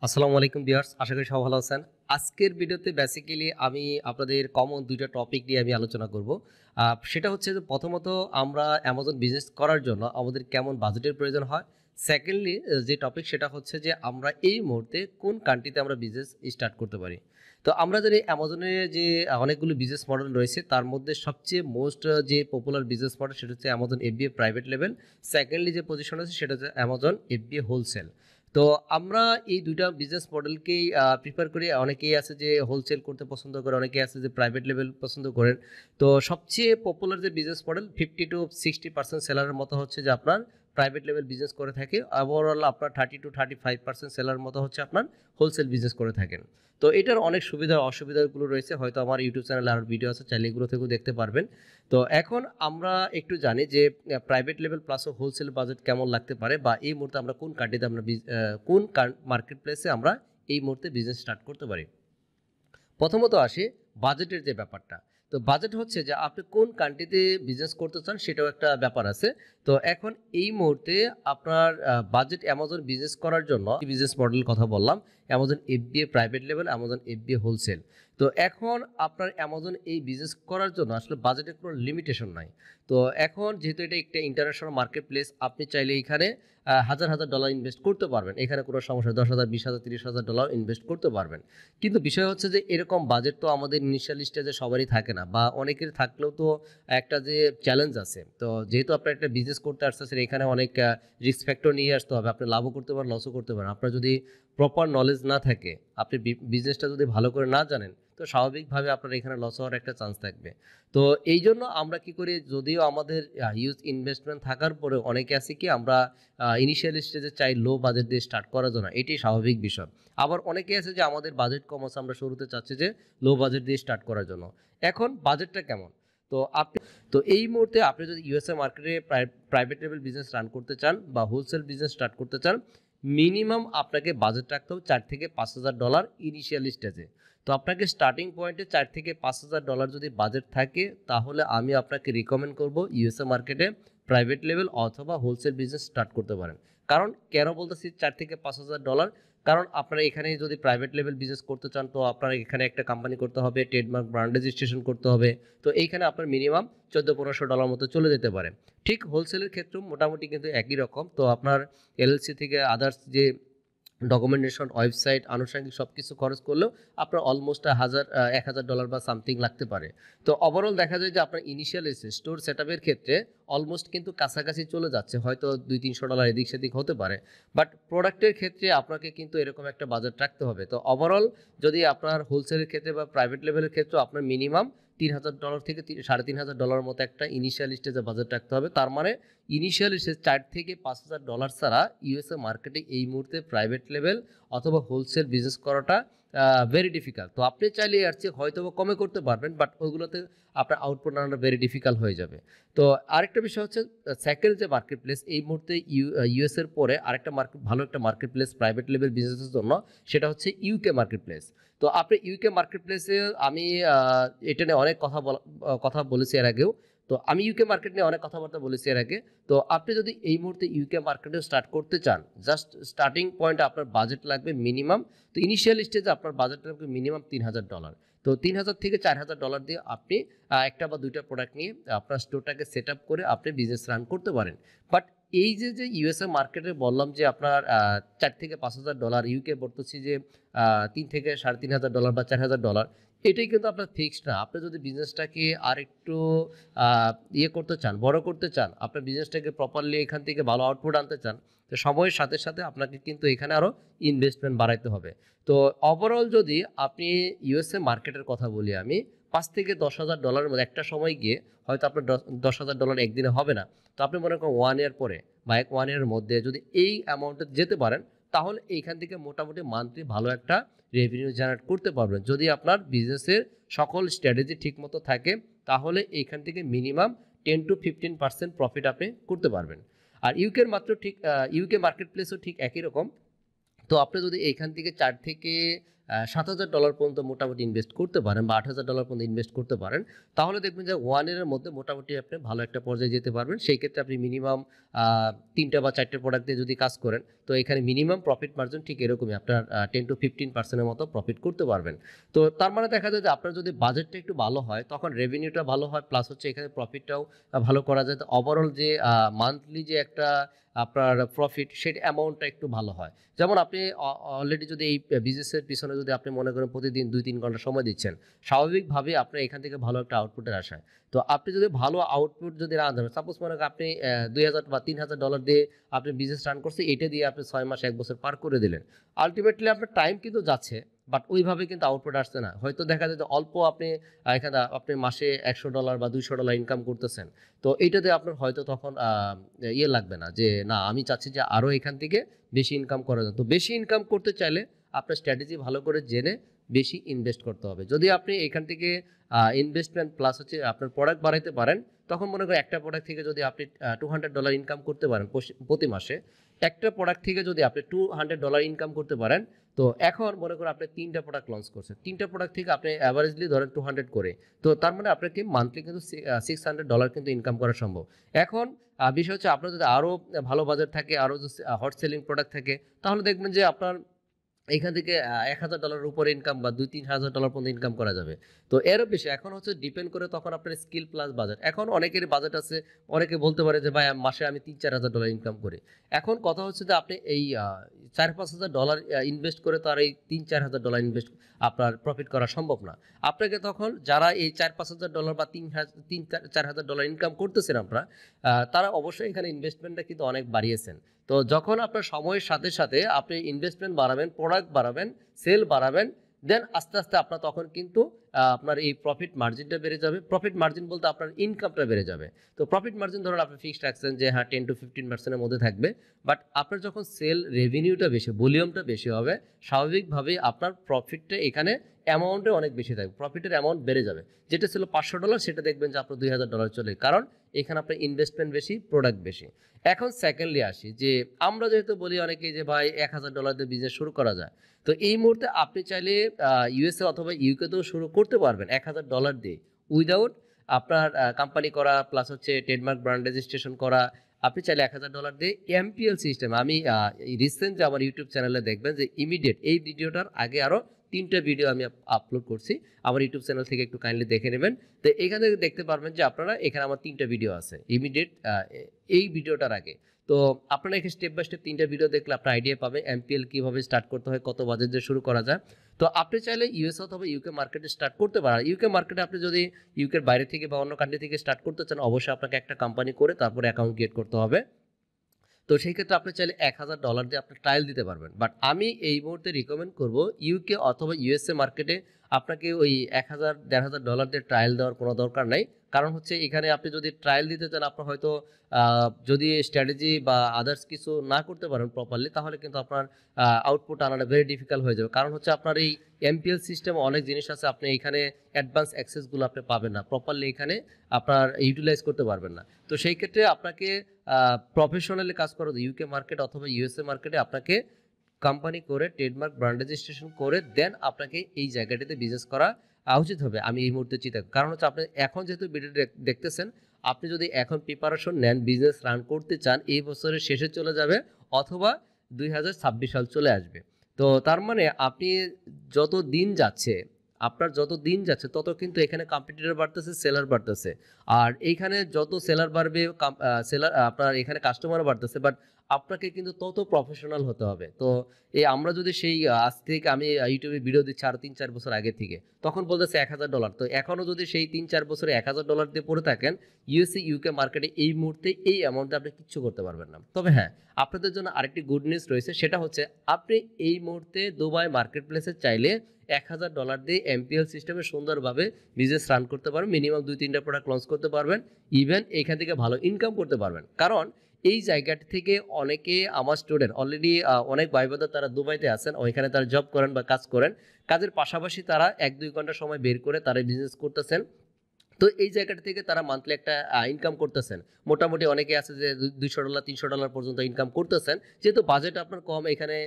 আসসালামু আলাইকুম ভিউয়ার্স, আশা করি সবাই ভালো আছেন। আজকের ভিডিওতে বেসিক্যালি আমি আপনাদের কমন ২টা টপিক নিয়ে আমি আলোচনা করব। সেটা হচ্ছে যে প্রথমত আমরা অ্যামাজন বিজনেস করার জন্য আমাদের কেমন বাজেটের প্রয়োজন হয়। সেকেন্ডলি যে টপিক সেটা হচ্ছে যে আমরা এই মুহূর্তে কোন কান্ট্রিতে আমরা বিজনেস স্টার্ট করতে পারি। তো আমরা জানি অ্যামাজনে যে অনেকগুলো বিজনেস মডেল রয়েছে তার মধ্যে সবচেয়ে মোস্ট যে পপুলার বিজনেস মডেল সেটা হচ্ছে Amazon FBA private level. Secondly যে পজিশন আছে সেটা হচ্ছে অ্যামাজন এফবিএ হোলসেল। তো আমরা এই ২টা বিজনেস মডেলকেই প্রিফার করি। অনেকেই আছে যে হোলসেল করতে পছন্দ করে, অনেকেই আছে যে প্রাইভেট লেভেল পছন্দ করেন। তো সবচেয়ে পপুলার যে বিজনেস মডেল 50-60% সেলারের মতো হচ্ছে যে আপনার প্রাইভেট লেভেল বিজনেস করে থাকে। ওভারঅল আপনার 30-35% সেলার মতো হচ্ছে আপনার হোলসেল বিজনেস করে থাকেন। তো এটার অনেক সুবিধা অসুবিধাগুলো রয়েছে, হয়তো আমার ইউটিউব চ্যানেলে আরও ভিডিও আছে, চাইলে এগুলো থেকেও দেখতে পারবেন। তো এখন আমরা একটু জানি যে private level plus wholesale budget কেমন লাগতে পারে, বা এই মুহূর্তে আমরা কোন কান্ট্রিতে আমরা কোন মার্কেট প্লেসে আমরা এই মুহূর্তে বিজনেস স্টার্ট করতে পারি। প্রথমত আসে বাজেটের যে ব্যাপারটা। তো বাজেট হচ্ছে যে আপনি কোন কান্ট্রিতে বিজনেস করতে চান সেটাও একটা ব্যাপার আছে। তো এখন এই মুহূর্তে আপনার বাজেট অ্যামাজন বিজনেস করার জন্য বিজনেস মডেল কথা বললাম, Amazon FBA private level, Amazon FBA wholesale. তো এখন আপনার অ্যামাজন এই বিজনেস করার জন্য আসলে বাজেটের কোনো লিমিটেশন নাই। তো এখন যেহেতু এটা একটা ইন্টারন্যাশনাল মার্কেট প্লেস, আপনি চাইলে এখানে হাজার হাজার ডলার ইনভেস্ট করতে পারবেন, এখানে কোনো সমস্যা 10,000, 20,000, 30,000 ডলার ইনভেস্ট করতে পারবেন। কিন্তু বিষয় হচ্ছে যে এরকম বাজেট তো আমাদের ইনিশিয়াল স্টেজে সবারই থাকে না, বা অনেকের থাকলেও তো একটা যে চ্যালেঞ্জ আছে। তো যেহেতু আপনার একটা বিজনেস করতে আসতেছেন, এখানে অনেক রিস্ক ফ্যাক্টর নিয়ে আসতে হবে। আপনি লাভও করতে পারেন, লসও করতে পারেন। আপনার যদি প্রপার নলেজ না থাকে, আপনি বিজনেসটা যদি ভালো করে না জানেন, তো স্বাভাবিকভাবে আপনার এখানে লস হওয়ার একটা চান্স থাকবে। তো এই জন্য আমরা কি করি, যদিও আমাদের হিউজ ইনভেস্টমেন্ট থাকার পরে অনেকে আছে কি আমরা ইনিশিয়াল স্টেজে চাই লো বাজেট দিয়ে স্টার্ট করার জন্য, এটাই স্বাভাবিক বিষয়। আবার অনেকে আছে যে আমাদের বাজেট কম আছে, আমরা শুরুতে চাচ্ছি যে লো বাজেট দিয়ে স্টার্ট করার জন্য। এখন বাজেটটা কেমন? তো আপনি তো এই মুহূর্তে আপনি যদি ইউএসএ মার্কেটে প্রাইভেট লেভেল বিজনেস রান করতে চান বা হোলসেল বিজনেস স্টার্ট করতে চান, মিনিমাম আপনাকে বাজেট রাখতে হবে $4,000-5,000 ইনিশিয়াল স্টেজে। তো আপনাকে স্টার্টিং পয়েন্টে $4,000-5,000 যদি বাজেট থাকে, তাহলে আমি আপনাকে রিকমেন্ড করব ইউএসএ মার্কেটে প্রাইভেট লেভেল অথবা হোলসেল বিজনেস স্টার্ট করতে পারেন। কারণ কেন বলতেছি $4,000-5,000? কারণ আপনারা এখানে যদি প্রাইভেট লেভেল বিজনেস করতে চান, তো আপনার এখানে একটা কোম্পানি করতে হবে, ট্রেডমার্ক ব্র্যান্ড রেজিস্ট্রেশন করতে হবে। তো এইখানে আপনার মিনিমাম $1,400-1,500 মতো চলে যেতে পারে। ঠিক হোলসেলের ক্ষেত্রেও মোটামুটি কিন্তু একই রকম। তো আপনার এলএলসি থেকে আদার্স যে ডকুমেন্টেশন, ওয়েবসাইট, আনুষঙ্গিক সব কিছু খরচ করলেও আপনার অলমোস্ট $1,000 বা সামথিং লাগতে পারে। তো ওভারঅল দেখা যায় যে আপনার ইনিশিয়াল স্টোর সেটআপের ক্ষেত্রে অলমোস্ট কিন্তু কাছাকাছি চলে যাচ্ছে, হয়তো $200-300 এদিক সেদিক হতে পারে। বাট প্রোডাক্টের ক্ষেত্রে আপনাকে কিন্তু এরকম একটা বাজেট রাখতে হবে। তো ওভারঅল যদি আপনার হোলসেলের ক্ষেত্রে বা প্রাইভেট লেভেলের ক্ষেত্রে আপনার মিনিমাম $3,000 থেকে $3,500 মতো একটা ইনিশিয়াল স্টেজে বাজেট রাখতে হবে। তার মানে ইনিশিয়াল স্টেজ $4,000-5,000 ছাড়া ইউএসএ মার্কেটে এই মুহূর্তে প্রাইভেট লেভেল অথবা হোলসেল বিজনেস করাটা ভেরি ডিফিকাল্ট। তো আপনি চাইলে এর চেয়ে হয়তো বা কমে করতে পারবেন, বাট ওইগুলোতে আপনার আউটপুট আনাটা ভেরি ডিফিকাল্ট হয়ে যাবে। তো আরেকটা বিষয় হচ্ছে সেকেন্ড যে মার্কেট প্লেস এই মুহূর্তে ইউএসএর পরে আরেকটা মার্কেট, ভালো একটা মার্কেট প্লেস প্রাইভেট লেভেল বিজনেসের জন্য, সেটা হচ্ছে ইউকে মার্কেট প্লেস। তো আপনি ইউকে মার্কেট প্লেসে আমি এটা নিয়ে অনেক কথা বলেছি এর আগেও। তো আমি ইউকে মার্কেট নিয়ে অনেক কথাবার্তা বলেছি এর আগে। তো আপনি যদি এই মুহূর্তে ইউকে মার্কেটে স্টার্ট করতে চান, জাস্ট স্টার্টিং পয়েন্টে আপনার বাজেট লাগবে মিনিমাম, তো ইনিশিয়াল স্টেজে আপনার বাজেট লাগবে মিনিমাম $3,000। তো $3,000-4,000 দিয়ে আপনি একটা বা দুইটা প্রোডাক্ট নিয়ে আপনার স্টোরটাকে সেট আপ করে আপনি বিজনেস রান করতে পারেন। বাট এই যে ইউএসএ মার্কেটে বললাম যে আপনার $4,000-5,000, ইউকে বলতেছি যে $3,000-3,500 বা $4,000, এটাই কিন্তু আপনার ফিক্সড না। আপনি যদি বিজনেসটাকে আরেকটু ইয়ে করতে চান, বড় করতে চান, আপনার বিজনেসটাকে প্রপারলি এখান থেকে ভালো আউটপুট আনতে চান, তো সময়ের সাথে সাথে আপনাকে কিন্তু এখানে আরও ইনভেস্টমেন্ট বাড়াইতে হবে। তো ওভারঅল যদি আপনি ইউএসএ মার্কেটের কথা বলি, আমি $5,000-10,000 মধ্যে একটা সময় গিয়ে হয়তো আপনার $10,000 একদিনে হবে না। তো আপনি মনে করেন 1 ইয়ার পরে বা 1 ইয়ারের মধ্যে যদি এই অ্যামাউন্টে যেতে পারেন, তাহলে এইখান থেকে মোটামুটি মান্থলি ভালো একটা রেভিনিউ জেনারেট করতে পারবেন। যদি আপনার বিজনেসের সকল স্ট্র্যাটেজি ঠিকমতো থাকে, তাহলে এইখান থেকে মিনিমাম 10-15% প্রফিট আপনি করতে পারবেন। আর ইউকে মার্কেট প্লেসও ঠিক একই রকম। তো আপনি যদি এইখান থেকে $7,000 পর্যন্ত মোটামুটি ইনভেস্ট করতে পারেন বা $8,000 পর্যন্ত ইনভেস্ট করতে পারেন, তাহলে দেখবেন যে 1 ইয়ারের মধ্যে মোটামুটি আপনি ভালো একটা পর্যায়ে যেতে পারবেন। সেই ক্ষেত্রে আপনি মিনিমাম 3টা বা 4টে প্রোডাক্ট দিয়ে যদি কাজ করেন, তো এখানে মিনিমাম প্রফিট মার্জিন ঠিক এরকমই আপনার 10 to 15% এর মতো প্রফিট করতে পারবেন। তো তার মানে দেখা যায় যে আপনার যদি বাজেটটা একটু ভালো হয়, তখন রেভিনিউটা ভালো হয়, প্লাস হচ্ছে এখানে প্রফিটটাও ভালো করা যায়। তো ওভারঅল যে মান্থলি যে একটা আপনার প্রফিট, সেটা অ্যামাউন্টটা একটু ভালো হয়। যেমন আপনি অলরেডি যদি এই বিজনেসের পিছনে যদি আপনি মনে করেন প্রতিদিন 2-3 ঘন্টা সময় দিচ্ছেন, স্বাভাবিকভাবে আপনার এখান থেকে ভালো একটা আউটপুটের আশায়। তো আপনি যদি ভালো আউটপুট যদি না দেন, সাপোজ মনে করেন আপনি 2,000 বা $3,000 দিয়ে আপনি বিজনেস রান করছেন, এটা দিয়ে আপনি 6 মাস 1 বছর পার করে দিলেন। আলটিমেটলি আপনার টাইম কিন্তু যাচ্ছে, বাট ওইভাবে কিন্তু আউটপুট আসছে না। হয়তো দেখা যায় যে অল্প আপনি এখানে আপনি মাসে $100 বা $200 ইনকাম করতেছেন। তো এইটাতে আপনার হয়তো তখন ইয়ে লাগবে না যে না, আমি চাচ্ছি যে আরও এখান থেকে বেশি ইনকাম করা যায়। তো বেশি ইনকাম করতে চাইলে আপনার স্ট্র্যাটেজি ভালো করে জেনে বেশি ইনভেস্ট করতে হবে। যদি আপনি এখান থেকে ইনভেস্টমেন্ট প্লাস হচ্ছে আপনার প্রোডাক্ট বাড়াইতে পারেন, তখন মনে করেন একটা প্রোডাক্ট থেকে যদি আপনি $200 ইনকাম করতে পারেন প্রতি মাসে, একটা প্রোডাক্ট থেকে যদি আপনি $200 ইনকাম করতে পারেন, তো এখন মনে করেন আপনি 3টা প্রোডাক্ট লঞ্চ করছেন, 3টা প্রোডাক্ট থেকে আপনি অ্যাভারেজলি ধরেন 200 করে, তো তার মানে আপনাকে মান্থলি কিন্তু $600 কিন্তু ইনকাম করা সম্ভব। এখন বিষয় হচ্ছে আপনার যদি আরও ভালো বাজার থাকে, আরও যদি হট সেলিং প্রোডাক্ট থাকে, তাহলে দেখবেন যে আপনার এখান থেকে $1,000 উপরে ইনকাম বা $2-3,000 পর্যন্ত ইনকাম করা যাবে। তো এরও বেশি এখন হচ্ছে ডিপেন্ড করে তখন আপনার স্কিল প্লাস বাজেট। এখন অনেকেরই বাজেট আছে, অনেকে বলতে পারে যে ভাই মাসে আমি $3-4,000 ইনকাম করি। এখন কথা হচ্ছে যে আপনি এই $4-5,000 ইনভেস্ট করে তো আর এই $3-4,000 ইনভেস্ট আপনার প্রফিট করা সম্ভব না। আপনাকে তখন যারা এই $4-5,000 বা $3-4,000 ইনকাম করতেছেন আপনারা, তারা অবশ্যই এখানে ইনভেস্টমেন্টটা কিন্তু অনেক বাড়িয়েছেন। তো যখন আপনার সময়ের সাথে সাথে আপনি ইনভেস্টমেন্ট বাড়াবেন, প্রোডাক্ট বাড়াবেন, সেল বাড়াবেন, দেন আস্তে আস্তে আপনার তখন কিন্তু আপনার এই প্রফিট মার্জিনটা বেড়ে যাবে। প্রফিট মার্জিন বলতে আপনার ইনকামটা বেড়ে যাবে। তো প্রফিট মার্জিন ধরুন আপনি ফিক্সড রাখছেন যে হ্যাঁ 10 to 15% এর মধ্যে থাকবে, বাট আপনার যখন সেল রেভিনিউটা বেশি, ভলিউমটা বেশি হবে, স্বাভাবিকভাবেই আপনার প্রফিটটা এখানে অ্যামাউন্টে অনেক বেশি থাকবে, প্রফিটের অ্যামাউন্ট বেড়ে যাবে। যেটা ছিল $500, সেটা দেখবেন যে আপনার $2,000 চলে, কারণ এখানে আপনার ইনভেস্টমেন্ট বেশি, প্রোডাক্ট বেশি। এখন সেকেন্ডলি আসি যে আমরা যেহেতু বলি অনেকেই যে ভাই $1,000 দিয়ে বিজনেস শুরু করা যায়, তো এই মুহূর্তে আপনি চাইলে ইউএসএ অথবা ইউকেতেও শুরু করতে পারবেন $1,000 দিয়ে, উইদাউট আপনার কোম্পানি করা প্লাস হচ্ছে ট্রেডমার্ক ব্র্যান্ড রেজিস্ট্রেশন করা। আপনি চাইলে $1,000 দিয়ে এমপিএল সিস্টেম, আমি রিসেন্ট যে আমার ইউটিউব চ্যানেলে দেখবেন যে ইমিডিয়েট এই ভিডিওটার আগে আরও 3টা ভিডিও আমি আপলোড করছি, আমার ইউটিউব চ্যানেল থেকে একটু কাইন্ডলি দেখে নেবেন। তো এখানে দেখতে পারবেন যে আপনারা এখানে আমার 3টা ভিডিও আছে ইমিডিয়েট এই ভিডিওটার আগে। তো আপনারা এখানে স্টেপ বাই স্টেপ 3টা ভিডিও দেখলে আপনার আইডিয়া পাবে এমপিএল কীভাবে স্টার্ট করতে হয়, কত বাজেট দিয়ে শুরু করা যায়। তো আপনি চাইলে ইউএস অথবা ইউকে মার্কেটে স্টার্ট করতে পারেন। ইউকে মার্কেটে আপনি যদি ইউকের বাইরে থেকে বা অন্য কান্ট্রি থেকে স্টার্ট করতে চান, অবশ্যই আপনাকে একটা কোম্পানি করে তারপরে অ্যাকাউন্ট ক্রিয়েট করতে হবে। তো সেই ক্ষেত্রে আপনি চাইলে $1,000 দিয়ে আপনি ট্রায়াল দিতে পারবেন, বাট আমি এই মুহূর্তে রিকমেন্ড করব ইউকে অথবা ইউএসএ মার্কেটে আপনাকে ওই $1,000-1,500 দিয়ে ট্রায়াল দেওয়ার কোনো দরকার নাই। কারণ হচ্ছে এখানে আপনি যদি ট্রায়াল দিতে চান, আপনার হয়তো যদি স্ট্র্যাটেজি বা আদার্স কিছু না করতে পারেন প্রপারলি, তাহলে কিন্তু আপনার আউটপুট আনাটা ভেরি ডিফিকাল্ট হয়ে যাবে। কারণ হচ্ছে আপনার এই এমপিএল সিস্টেম অনেক জিনিস আছে, আপনি এখানে অ্যাডভান্স অ্যাক্সেসগুলো আপনি পাবেন না, প্রপারলি এখানে আপনার ইউটিলাইজ করতে পারবেন না। তো সেই ক্ষেত্রে আপনাকে প্রফেশনালি কাজ করা ইউকে মার্কেট অথবা ইউএসএ মার্কেটে আপনাকে কোম্পানি করে ট্রেডমার্ক ব্র্যান্ড রেজিস্ট্রেশন করে দেন আপনাকে এই জায়গাটিতে বিজনেস করা উচিত হবে, আমি এই মুহূর্তে চিন্তা। কারণ হচ্ছে আপনি এখন যেহেতু ভিডিও দেখতেছেন, আপনি যদি এখন প্রিপারেশন নেন, বিজনেস রান করতে চান, এই বছরের শেষে চলে যাবে অথবা 2026 সাল চলে আসবে। তো তার মানে আপনি যত দিন যাচ্ছে, আপনার যত দিন যাচ্ছে তত কিন্তু এখানে কম্পিটিটর বাড়তেছে, সেলার বাড়তেছে। আর এইখানে যত সেলার বাড়বে, সেলার আপনার এখানে কাস্টমার বাড়তেছে, বাট আপনাকে কিন্তু তত প্রফেশনাল হতে হবে। তো এই আমরা যদি সেই আজ থেকে আমি ইউটিউবে ভিডিও দিচ্ছি আরো 3-4 বছর আগে থেকে, তখন বলতেছে $1,000, তো এখনও যদি সেই 3-4 বছরে $1,000 দিয়ে পড়ে থাকেন, ইউএসএ ইউকে মার্কেটে এই মুহূর্তে এই অ্যামাউন্টে আপনি কিচ্ছু করতে পারবেন না। তবে হ্যাঁ, আপনাদের জন্য আরেকটি গুড নিউজ রয়েছে, সেটা হচ্ছে আপনি এই মুহূর্তে দুবাই মার্কেট প্লেসে চাইলে $1,000 দিয়ে এমপিএল সিস্টেমে সুন্দরভাবে বিজনেস রান করতে পারবেন, মিনিমাম 2-3টা প্রোডাক্ট লঞ্চ করতে পারবেন, ইভেন এখান থেকে ভালো ইনকাম করতে পারবেন। কারণ এই জায়গাটি থেকে অনেকে আমার স্টুডেন্ট অলরেডি অনেক ভাই ব্রাদার তারা দুবাইতে আছেন, ওইখানে তারা জব করেন বা কাজ করেন, কাজের পাশাপাশি তারা 1-2 ঘন্টা সময় বের করে তারা বিজনেস করতেছেন, তো এই জায়গাটা থেকে তারা মান্থলি একটা ইনকাম করতেছেন। মোটামুটি অনেকে আছে যে $200 $300 পর্যন্ত ইনকাম করতেছেন। যেহেতু বাজেট আপনার কম, এখানে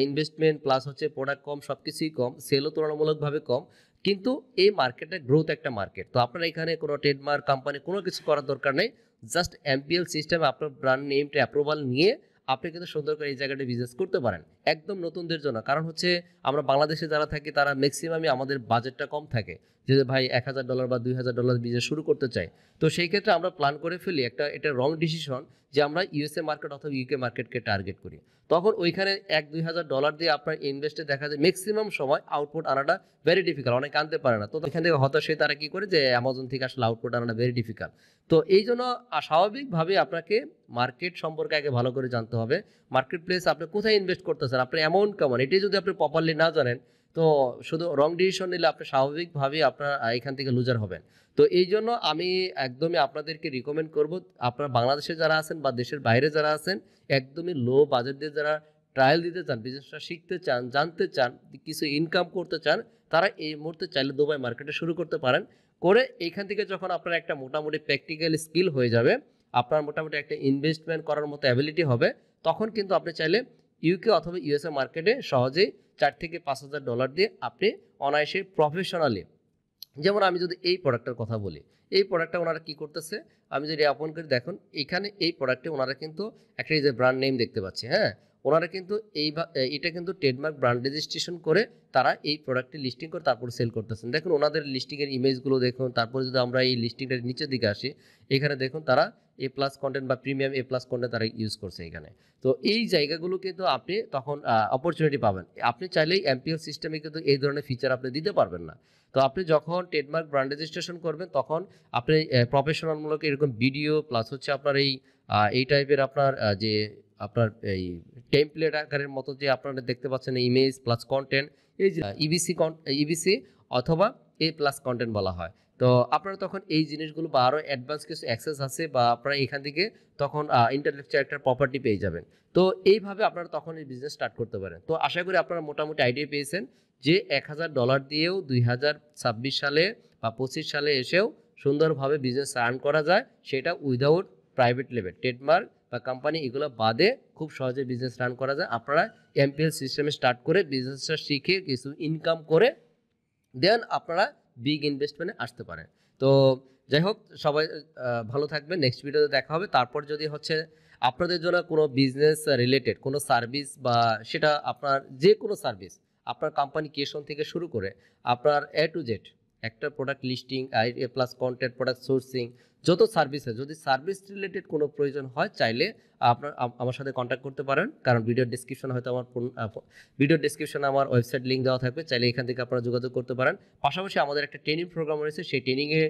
ইনভেস্টমেন্ট প্লাস হচ্ছে প্রোডাক্ট কম, সবকিছুই কম, সেলও তুলনামূলকভাবে কম। কিন্তু এই মার্কেটে গ্রোথ একটা মার্কেট। তো আপনার এখানে কোনো ট্রেডমার্ক কোম্পানি কোনো কিছু করার দরকার নেই। জাস্ট এমপিএল সিস্টেমে আপনার ব্র্যান্ড নেমটা অ্যাপ্রুভাল নিয়ে আপনি কিন্তু সুন্দর করে এই জায়গাটা বিজনেস করতে পারেন। একদম নতুনদের জন্য। কারণ হচ্ছে আমরা বাংলাদেশে যারা থাকি তারা ম্যাক্সিমামই আমাদের বাজেটটা কম থাকে। যে ভাই $1000 বা $2000 বিজনেস শুরু করতে চাই। তো সেই ক্ষেত্রে আমরা প্ল্যান করে ফেলি এটা রং ডিসিশন যে আমরা ইউএসএ মার্কেট অথবা ইউকে মার্কেটকে টার্গেট করি। তখন ওইখানে $1-2000 দিয়ে আপনার ইনভেস্টে দেখা যায় ম্যাক্সিমাম সময় আউটপুট আনাটা ভেরি ডিফিকাল্ট, অনেকে আনতে পারে না। তো এখান থেকে হতাশ হয়ে তারা কি করে যে অ্যামাজন থেকে আসলে আউটপুট আনাটা ভেরি ডিফিকাল্ট। তো এই জন্য স্বাভাবিকভাবে আপনাকে মার্কেট সম্পর্কে আগে ভালো করে জানতে হবে। মার্কেট প্লেস আপনি কোথায় ইনভেস্ট করতেছেন, আপনার অ্যামাউন্ট কেমন, এটাই যদি আপনি প্রপারলি না জানেন তো শুধু রং ডিসিশন নিলে আপনি স্বাভাবিকভাবেই আপনার এখান থেকে লুজার হবেন। তো এই জন্য আমি একদমই আপনাদেরকে রিকমেন্ড করব, আপনারা বাংলাদেশে যারা আছেন বা দেশের বাইরে যারা আছেন, একদমই লো বাজেট দিয়ে যারা ট্রায়াল দিতে চান, বিজনেসটা শিখতে চান, জানতে চান, কিছু ইনকাম করতে চান, তারা এই মুহূর্তে চাইলে দুবাই মার্কেটে শুরু করতে পারেন। করে এইখান থেকে যখন আপনার একটা মোটামুটি প্র্যাকটিক্যাল স্কিল হয়ে যাবে, আপনার মোটামুটি একটা ইনভেস্টমেন্ট করার মতো অ্যাবিলিটি হবে, তখন কিন্তু আপনি চাইলে ইউকে অথবা ইউএসএ মার্কেটে সহজেই $4,000 থেকে $5,000 দিয়ে আপনি অনায়াসে প্রফেশনালি, যেমন আমি যদি এই প্রোডাক্টের কথা বলি, এই প্রোডাক্টটা ওনারা কি করতেছে, আমি যদি ওপেন করে দেখুন এখানে এই প্রোডাক্টে ওনারা কিন্তু একটা এই যে ব্র্যান্ড নেম দেখতে পাচ্ছি, হ্যাঁ, ওনারা কিন্তু এটা কিন্তু ট্রেডমার্ক ব্র্যান্ড রেজিস্ট্রেশন করে তারা এই প্রোডাক্টটি লিস্টিং করে তারপর সেল করতেছেন। দেখুন ওনাদের লিস্টিংয়ের ইমেজগুলো দেখুন। তারপরে যদি আমরা এই লিস্টিংটার নিচের দিকে আসি, এখানে দেখুন তারা A+ কন্টেন্ট বা প্রিমিয়াম A+ কন্টেন্ট তারা ইউজ করছে এখানে। তো এই জায়গাগুলো কিন্তু আপনি তখন অপরচুনিটি পাবেন। আপনি চাইলেই এমপিএল সিস্টেমে কিন্তু এই ধরনের ফিচার আপনি দিতে পারবেন না। তো আপনি যখন ট্রেডমার্ক ব্র্যান্ড রেজিস্ট্রেশন করবেন তখন আপনি প্রফেশনালমূলক এরকম ভিডিও প্লাস হচ্ছে আপনার এই টাইপের আপনার যে আপনার এই টেমপ্লেট আকারের মতো যে আপনারা দেখতে পাচ্ছেন ইমেজ প্লাস কন্টেন্ট, এই যে ইবিসি অথবা A+ কন্টেন্ট বলা হয়। তো আপনারা তখন এই জিনিসগুলো বা আরও অ্যাডভান্স কিছু অ্যাক্সেস আছে বা আপনারা এখান থেকে তখন ইন্টেলেকচুয়াল একটা প্রপার্টি পেয়ে যাবেন। তো এইভাবে আপনারা তখন এই বিজনেস স্টার্ট করতে পারেন। তো আশা করি আপনারা মোটামুটি আইডিয়া পেয়েছেন যে $1000 দিয়েও 2026 সালে বা 25 সালে এসেও সুন্দরভাবে বিজনেস রান করা যায়, সেটা উইদাউট প্রাইভেট লেভেল ট্রেডমার্ক বা কোম্পানি এগুলো বাদে খুব সহজে বিজনেস রান করা যায়। আপনারা এমপিএল সিস্টেমে স্টার্ট করে বিজনেসটা শিখে কিছু ইনকাম করে দেন আপনারা বিগ ইনভেস্টমেন্টে আসতে পারেন। তো যাই হোক, সবাই ভালো থাকবেন। নেক্সট ভিডিওতে দেখা হবে। তারপর যদি হচ্ছে আপনাদের জন্য কোনো বিজনেস রিলেটেড কোনো সার্ভিস বা সেটা আপনার যে কোনো সার্ভিস, আপনার কোম্পানি ক্রিয়েশন থেকে শুরু করে আপনার A to Z একটা product listing, A+ content, product sourcing, যত সার্ভিসে যদি সার্ভিস রিলেটেড কোনো প্রয়োজন হয় চাইলে আপনার আমার সাথে কন্ট্যাক্ট করতে পারেন। কারণ ভিডিওর ডিসক্রিপশন হয়তো ভিডিও ডেসক্রিপশনে আমার ওয়েবসাইট লিঙ্ক দেওয়া থাকবে, চাইলে এখান থেকে আপনারা যোগাযোগ করতে পারেন। পাশাপাশি আমাদের একটা ট্রেনিং প্রোগ্রাম রয়েছে, সেই ট্রেনিংয়ে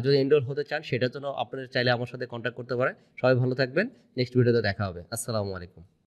যদি এনরোল হতে চান সেটার জন্য আপনারা চাইলে আমার সাথে কন্ট্যাক্ট করতে পারেন। সবাই ভালো থাকবেন। নেক্সট ভিডিওতে দেখা হবে। আসসালামু আলাইকুম।